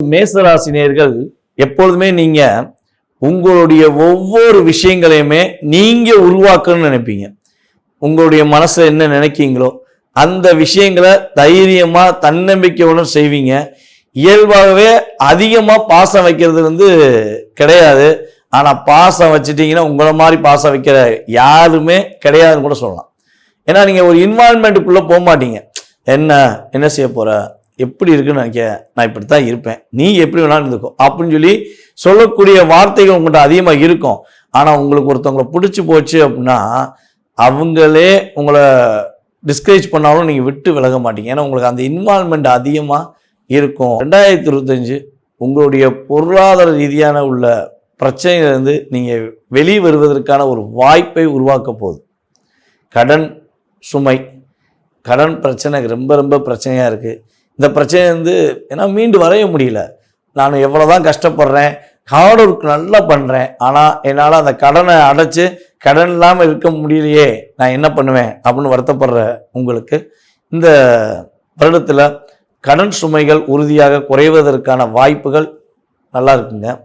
மேசராசினியர்கள் எப்பொழுதுமே நீங்க உங்களுடைய ஒவ்வொரு விஷயங்களையுமே நீங்க உருவாக்கணும்னு நினைப்பீங்க. உங்களுடைய மனசை என்ன நினைக்கீங்களோ அந்த விஷயங்களை தைரியமா தன்னம்பிக்கையுடன் செய்வீங்க. இயல்பாகவே அதிகமா பாசம் வைக்கிறது கிடையாது. ஆனா பாசம் வச்சுட்டீங்கன்னா உங்களை மாதிரி பாசம் வைக்கிற யாருமே கிடையாதுன்னு கூட சொல்லலாம். ஏன்னா நீங்க ஒரு இன்வால்மெண்ட்டுக்குள்ள போக மாட்டீங்க. என்ன செய்ய போற, எப்படி இருக்குன்னு நினைக்க, நான் இப்படித்தான் இருப்பேன், நீ எப்படி வேணாலும் இருந்துக்கும் அப்படின்னு சொல்லி சொல்லக்கூடிய வார்த்தைகள் உங்கள்கிட்ட அதிகமாக இருக்கும். ஆனால் உங்களுக்கு ஒருத்தவங்களை பிடிச்சி போச்சு அப்படின்னா அவங்களே உங்களை டிஸ்கரேஜ் பண்ணாலும் நீங்கள் விட்டு விலக மாட்டீங்க. ஏன்னா உங்களுக்கு அந்த இன்வால்மெண்ட் அதிகமாக இருக்கும். 2025 உங்களுடைய பொருளாதார ரீதியான உள்ள பிரச்சனையிலிருந்து நீங்கள் வெளியே வருவதற்கான ஒரு வாய்ப்பை உருவாக்க போகுது. கடன் சுமை, கடன் பிரச்சனை ரொம்ப ரொம்ப பிரச்சனையாக இருக்குது. இந்த பிரச்சனை ஏன்னா மீண்டு வரைய முடியல. நான் எவ்வளோதான் கஷ்டப்படுறேன், ஹார்ட் ஒர்க் நல்லா பண்ணுறேன், ஆனால் என்னால் அந்த கடனை அடைச்சி கடன் இல்லாமல் இருக்க முடியலையே, நான் என்ன பண்ணுவேன் அப்படின்னு வருத்தப்படுற உங்களுக்கு இந்த வருடத்தில் கடன் சுமைகள் உறுதியாக குறைவதற்கான வாய்ப்புகள் நல்லா இருக்குங்க.